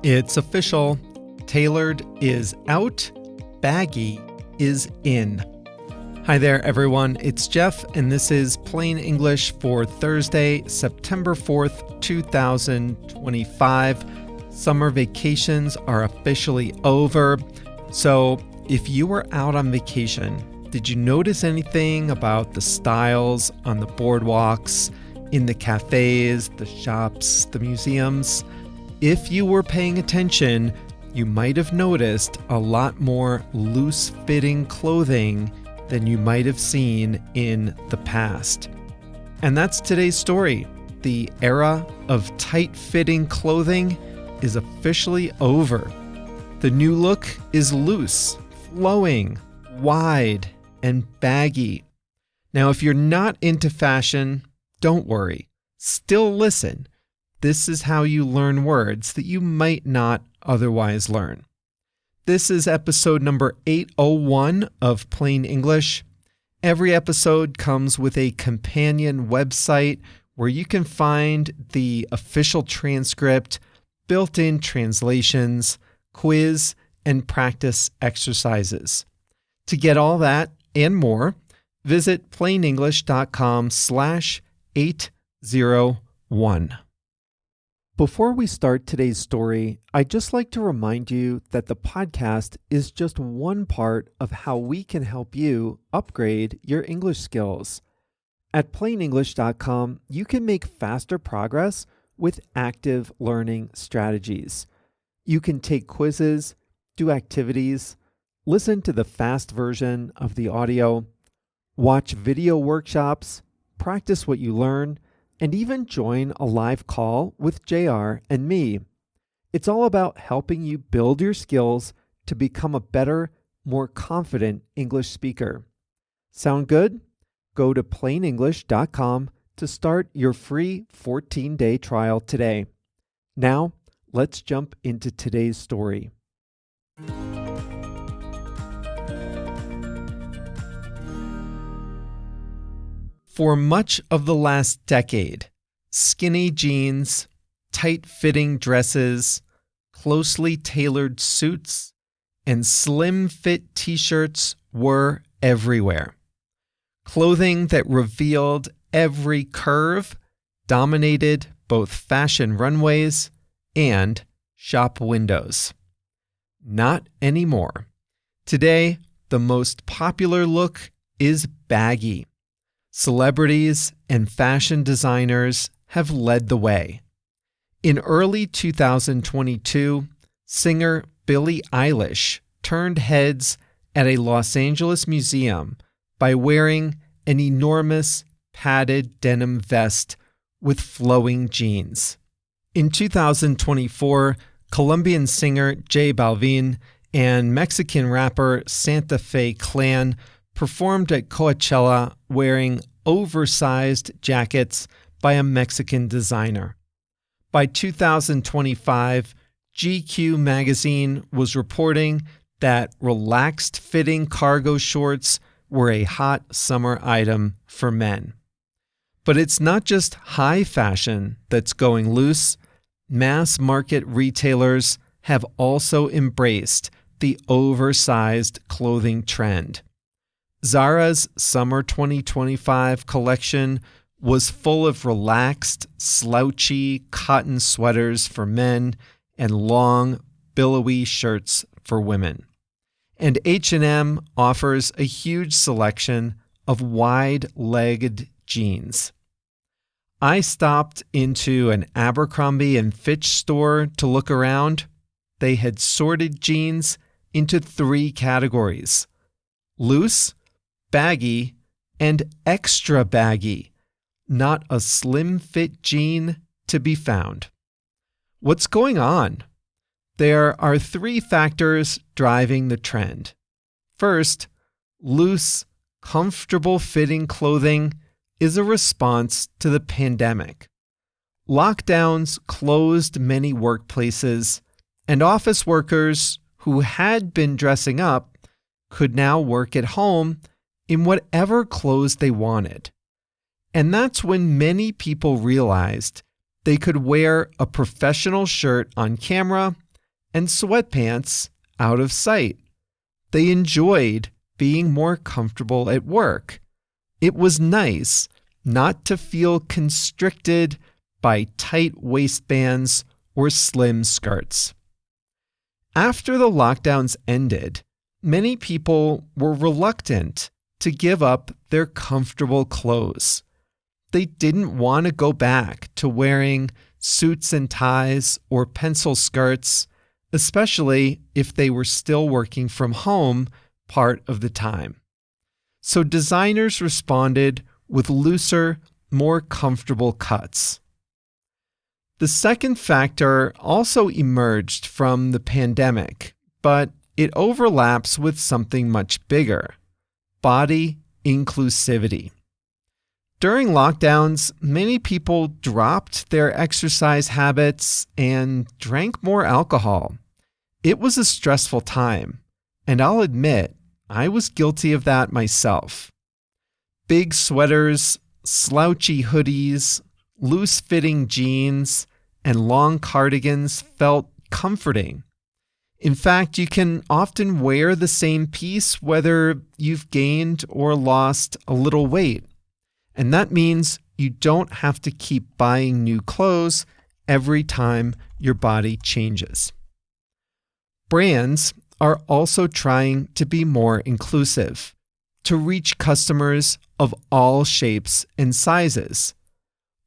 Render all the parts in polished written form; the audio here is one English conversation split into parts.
It's official. Tailored is out. Baggy is in. Hi there, everyone. It's Jeff, and this is Plain English for Thursday, September 4th, 2025. Summer vacations are officially over. So if you were out on vacation, did you notice anything about the styles on the boardwalks, in the cafes, the shops, the museums? If you were paying attention, you might have noticed a lot more loose-fitting clothing than you might have seen in the past. And that's today's story. The era of tight-fitting clothing is officially over. The new look is loose, flowing, wide, and baggy. Now, if you're not into fashion, don't worry. Still listen. This is how you learn words that you might not otherwise learn. This is episode number 801 of Plain English. Every episode comes with a companion website where you can find the official transcript, built-in translations, quiz, and practice exercises. To get all that and more, visit plainenglish.com/801. Before we start today's story, I'd just like to remind you that the podcast is just one part of how we can help you upgrade your English skills. At plainenglish.com, you can make faster progress with active learning strategies. You can take quizzes, do activities, listen to the fast version of the audio, watch video workshops, practice what you learn, and even join a live call with JR and me. It's all about helping you build your skills to become a better, more confident English speaker. Sound good? Go to plainenglish.com to start your free 14-day trial today. Now, let's jump into today's story. For much of the last decade, skinny jeans, tight-fitting dresses, closely tailored suits, and slim-fit t-shirts were everywhere. Clothing that revealed every curve dominated both fashion runways and shop windows. Not anymore. Today, the most popular look is baggy. Celebrities and fashion designers have led the way. In early 2022, singer Billie Eilish turned heads at a Los Angeles museum by wearing an enormous padded denim vest with flowing jeans. In 2024, Colombian singer J Balvin and Mexican rapper Santa Fe Clan performed at Coachella wearing oversized jackets by a Mexican designer. By 2025, GQ magazine was reporting that relaxed-fitting cargo shorts were a hot summer item for men. But it's not just high fashion that's going loose. Mass-market retailers have also embraced the oversized clothing trend. Zara's Summer 2025 collection was full of relaxed, slouchy cotton sweaters for men and long, billowy shirts for women. And H&M offers a huge selection of wide-legged jeans. I stopped into an Abercrombie & Fitch store to look around. They had sorted jeans into 3 categories: loose, baggy, and extra baggy. Not a slim fit jean to be found. What's going on? There are 3 factors driving the trend. First, loose, comfortable fitting clothing is a response to the pandemic. Lockdowns closed many workplaces, and office workers who had been dressing up could now work at home in whatever clothes they wanted. And that's when many people realized they could wear a professional shirt on camera and sweatpants out of sight. They enjoyed being more comfortable at work. It was nice not to feel constricted by tight waistbands or slim skirts. After the lockdowns ended, many people were reluctant to give up their comfortable clothes. They didn't want to go back to wearing suits and ties or pencil skirts, especially if they were still working from home part of the time. So designers responded with looser, more comfortable cuts. The second factor also emerged from the pandemic, but it overlaps with something much bigger: body inclusivity. During lockdowns, many people dropped their exercise habits and drank more alcohol. It was a stressful time, and I'll admit, I was guilty of that myself. Big sweaters, slouchy hoodies, loose-fitting jeans, and long cardigans felt comforting. In fact, you can often wear the same piece whether you've gained or lost a little weight. And that means you don't have to keep buying new clothes every time your body changes. Brands are also trying to be more inclusive, to reach customers of all shapes and sizes.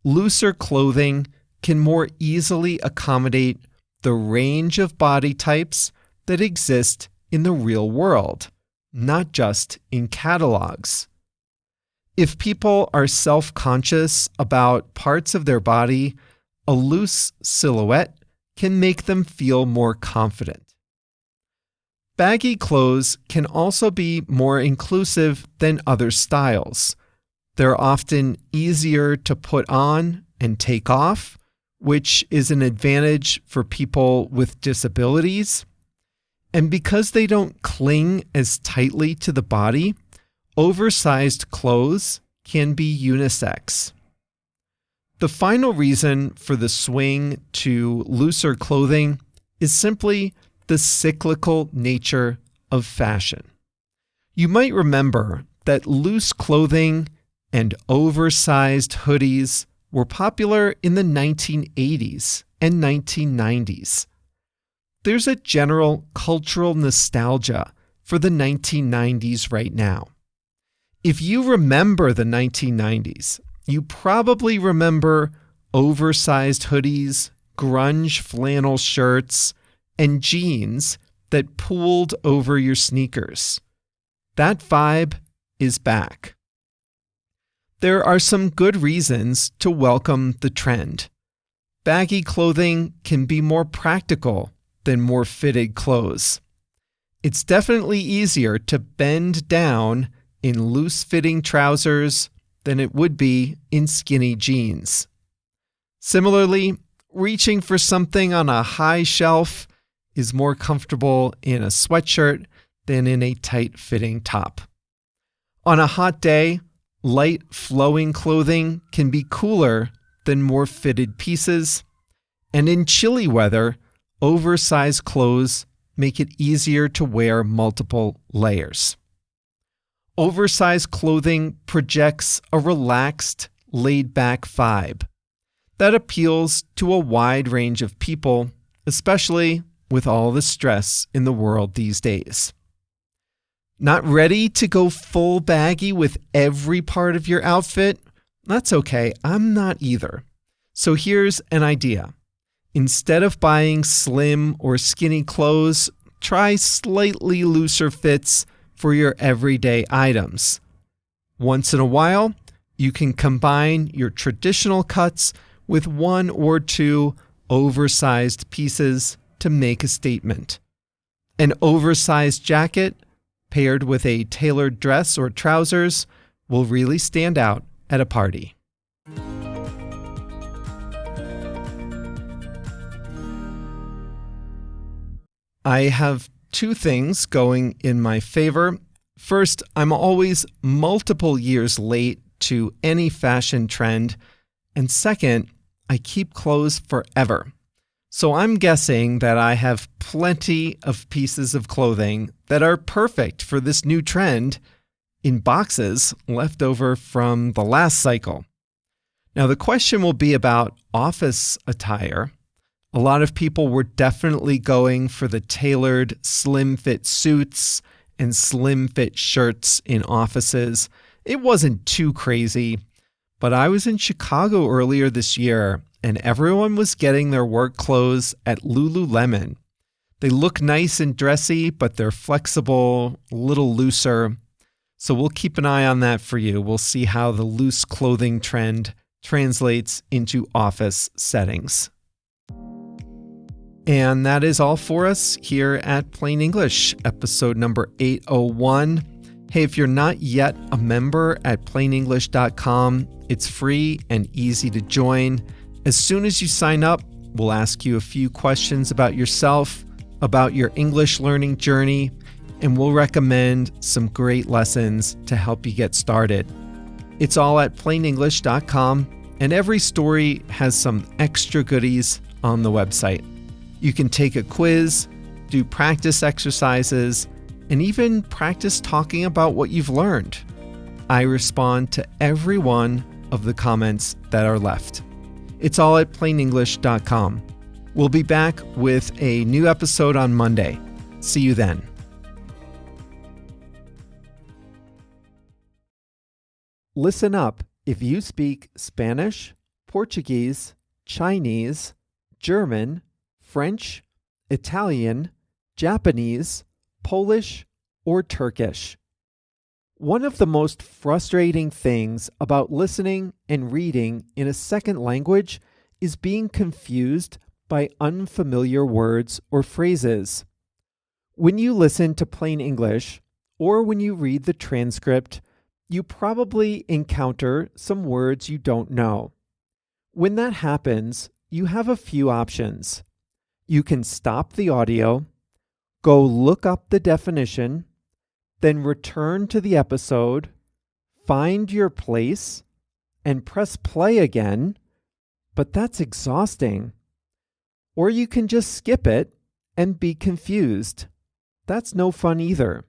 Looser clothing can more easily accommodate the range of body types that exist in the real world, not just in catalogs. If people are self-conscious about parts of their body, a loose silhouette can make them feel more confident. Baggy clothes can also be more inclusive than other styles. They're often easier to put on and take off, which is an advantage for people with disabilities. And because they don't cling as tightly to the body, oversized clothes can be unisex. The final reason for the swing to looser clothing is simply the cyclical nature of fashion. You might remember that loose clothing and oversized hoodies were popular in the 1980s and 1990s. There's a general cultural nostalgia for the 1990s right now. If you remember the 1990s, you probably remember oversized hoodies, grunge flannel shirts, and jeans that pulled over your sneakers. That vibe is back. There are some good reasons to welcome the trend. Baggy clothing can be more practical than more fitted clothes. It's definitely easier to bend down in loose-fitting trousers than it would be in skinny jeans. Similarly, reaching for something on a high shelf is more comfortable in a sweatshirt than in a tight-fitting top. On a hot day, light, flowing clothing can be cooler than more fitted pieces, and in chilly weather, oversized clothes make it easier to wear multiple layers. Oversized clothing projects a relaxed, laid-back vibe that appeals to a wide range of people, especially with all the stress in the world these days. Not ready to go full baggy with every part of your outfit? That's okay, I'm not either. So here's an idea. Instead of buying slim or skinny clothes, try slightly looser fits for your everyday items. Once in a while, you can combine your traditional cuts with one or two oversized pieces to make a statement. An oversized jacket paired with a tailored dress or trousers will really stand out at a party. I have two things going in my favor. First, I'm always multiple years late to any fashion trend. And second, I keep clothes forever. So I'm guessing that I have plenty of pieces of clothing that are perfect for this new trend in boxes left over from the last cycle. Now, the question will be about office attire. A lot of people were definitely going for the tailored slim fit suits and slim fit shirts in offices. It wasn't too crazy, but I was in Chicago earlier this year and everyone was getting their work clothes at Lululemon. They look nice and dressy, but they're flexible, a little looser. So we'll keep an eye on that for you. We'll see how the loose clothing trend translates into office settings. And that is all for us here at Plain English, episode number 801. Hey, if you're not yet a member at plainenglish.com, it's free and easy to join. As soon as you sign up, we'll ask you a few questions about yourself, about your English learning journey, and we'll recommend some great lessons to help you get started. It's all at plainenglish.com, and every story has some extra goodies on the website. You can take a quiz, do practice exercises, and even practice talking about what you've learned. I respond to every one of the comments that are left. It's all at plainenglish.com. We'll be back with a new episode on Monday. See you then. Listen up if you speak Spanish, Portuguese, Chinese, German, French, Italian, Japanese, Polish, or Turkish. One of the most frustrating things about listening and reading in a second language is being confused by unfamiliar words or phrases. When you listen to plain English, or when you read the transcript, you probably encounter some words you don't know. When that happens, you have a few options. You can stop the audio, go look up the definition, then return to the episode, find your place, and press play again, but that's exhausting. Or you can just skip it and be confused. That's no fun either.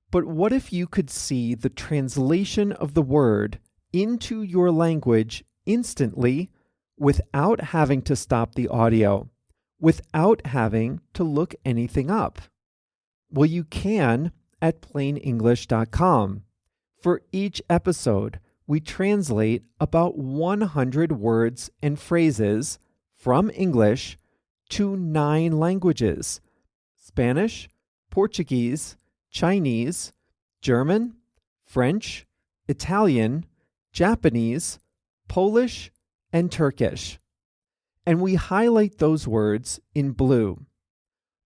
But what if you could see the translation of the word into your language instantly without having to stop the audio, without having to look anything up? Well, you can at plainenglish.com. For each episode, we translate about 100 words and phrases from English to 9 languages: Spanish, Portuguese, Chinese, German, French, Italian, Japanese, Polish, and Turkish. And we highlight those words in blue.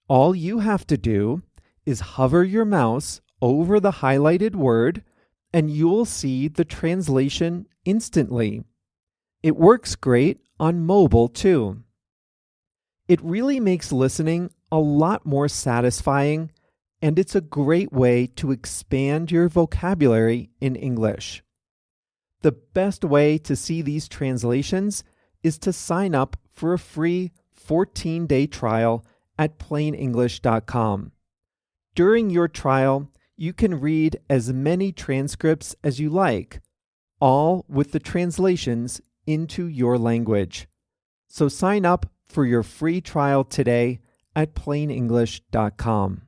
All you have to do is hover your mouse over the highlighted word and you'll see the translation instantly. It works great on mobile too. It really makes listening a lot more satisfying, and it's a great way to expand your vocabulary in English. The best way to see these translations is to sign up for a free 14-day trial at plainenglish.com. During your trial, you can read as many transcripts as you like, all with the translations into your language. So sign up for your free trial today at plainenglish.com.